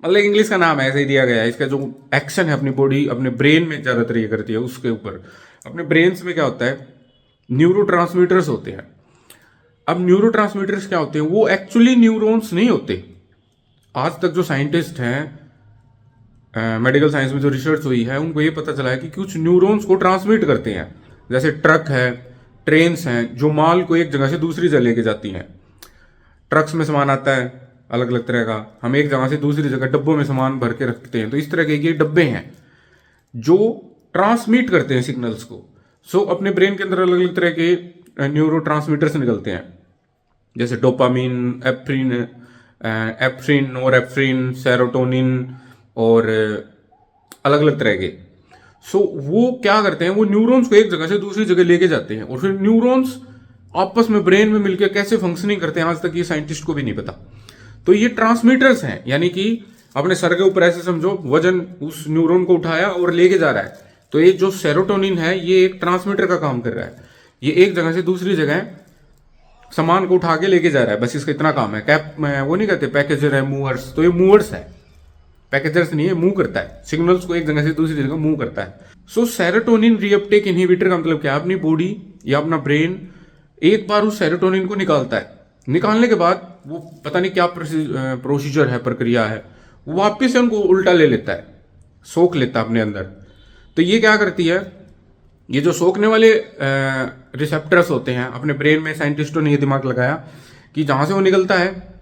मतलब इंग्लिश का नाम ऐसे ही दिया गया है। इसका जो एक्शन है अपनी बॉडी अपने ब्रेन में ज़्यादातर ये करती है। उसके ऊपर अपने ब्रेन्स में क्या होता है, न्यूरो होते हैं। अब न्यूरो क्या होते हैं, वो एक्चुअली न्यूरॉन्स नहीं होते। आज तक जो साइंटिस्ट हैं, मेडिकल साइंस में जो रिसर्च हुई है, उनको ये पता चला है कि कुछ न्यूरॉन्स को ट्रांसमिट करते हैं। जैसे ट्रक है, ट्रेन्स हैं, जो माल को एक जगह से दूसरी जगह लेके जाती हैं। ट्रक्स में सामान आता है अलग अलग तरह का, हम एक जगह से दूसरी जगह डब्बों में सामान भर के रखते हैं। तो इस तरह के ये डब्बे हैं जो ट्रांसमिट करते हैं सिग्नल्स को। सो अपने ब्रेन के अंदर अलग अलग तरह के न्यूरो निकलते हैं, जैसे डोपामीन, एफ्रिन, नोरेफ्रिन, सेरोटोनिन और अलग अलग तरह के। सो वो क्या करते हैं, वो न्यूरॉन्स को एक जगह से दूसरी जगह लेके जाते हैं। और फिर न्यूरॉन्स आपस में ब्रेन में मिलकर कैसे फंक्शनिंग करते हैं, आज तक ये साइंटिस्ट को भी नहीं पता। तो ये ट्रांसमीटर्स हैं, यानी कि अपने सर के ऊपर ऐसे समझो वजन उस न्यूरॉन को उठाया और लेके जा रहा है। तो ये जो सेरोटोनिन है, ये एक ट्रांसमीटर का काम कर रहा है। ये एक जगह से दूसरी जगह सामान को उठा के लेके जा रहा है, बस इसका इतना काम है। कैप वो नहीं कहते पैकेजर है, मूवर्स, तो ये मूवर्स है, पैकेजर्स नहीं है। मूव करता है सिग्नल्स को एक जगह से दूसरी जगह मूव करता है। सो सेरोटोनिन रीअपटेक इनहिबिटर का मतलब क्या है, अपनी बॉडी या अपना ब्रेन एक बार उस सेरोटोनिन को निकालता है। निकालने के बाद वो पता नहीं क्या प्रोसीजर है, प्रक्रिया है, वो वापस से उनको उल्टा ले लेता है, सोख लेता है अपने अंदर। तो ये क्या करती है, ये जो सोखने वाले रिसेप्टर्स होते हैं अपने ब्रेन में, साइंटिस्टों ने ये दिमाग लगाया कि जहाँ से वो निकलता है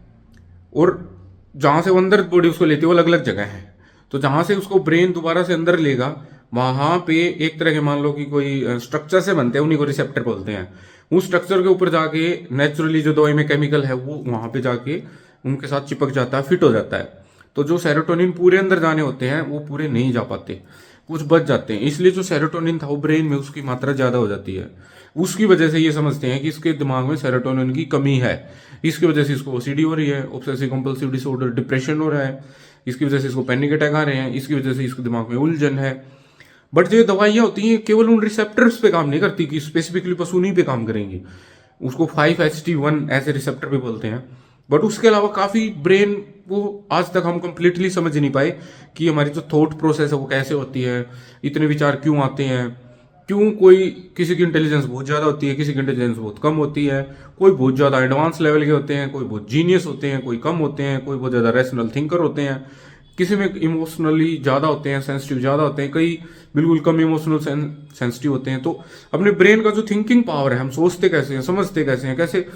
और जहाँ से वो अंदर बॉडी उसको लेती है, वो अलग अलग जगह है। तो जहाँ से उसको ब्रेन दोबारा से अंदर लेगा, वहाँ पे एक तरह के मान लो कि कोई स्ट्रक्चर से बनते हैं, उन्हीं को रिसेप्टर बोलते हैं। उस स्ट्रक्चर के ऊपर जाके नेचुरली जो दवाई में केमिकल है वो वहाँ पे जाके उनके साथ चिपक जाता है, फिट हो जाता है। तो जो सेरोटोनिन पूरे अंदर जाने होते हैं वो पूरे नहीं जा पाते, कुछ बच जाते हैं। इसलिए जो सेरोटोनिन था वो ब्रेन में उसकी मात्रा ज़्यादा हो जाती है। उसकी वजह से ये समझते हैं कि इसके दिमाग में सेरोटोनिन की कमी है, इसकी वजह से इसको ओसीडी हो रही है, ऑब्सेसिव कंपल्सिव डिसऑर्डर, डिप्रेशन हो रहा है, इसकी वजह से इसको पैनिक अटैक आ रहे हैं, इसकी वजह से इसके दिमाग में उलझन है। बट जो दवाइयाँ होती हैं केवल उन रिसेप्टर्स पे काम नहीं करती कि स्पेसिफिकली बस उन्हीं पे काम करेंगी। उसको 5-HT1 ऐसे रिसेप्टर भी बोलते हैं। बट उसके अलावा काफ़ी ब्रेन वो आज तक हम कंप्लीटली समझ नहीं पाए कि हमारी जो थॉट प्रोसेस है वो कैसे होती है, इतने विचार क्यों आते हैं, क्यों कोई किसी की इंटेलिजेंस बहुत ज़्यादा होती है, किसी की इंटेलिजेंस बहुत कम होती है, कोई बहुत ज़्यादा एडवांस लेवल के होते हैं, कोई बहुत जीनियस होते हैं, कोई कम होते हैं, कोई बहुत ज़्यादा रैशनल थिंकर होते हैं, किसी में इमोशनली ज़्यादा होते हैं, सेंसिटिव ज़्यादा होते हैं, कई बिल्कुल कम इमोशनल सेंसिटिव होते हैं। तो अपने ब्रेन का जो थिंकिंग पावर है, हम सोचते कैसे हैं, समझते कैसे हैं, कैसे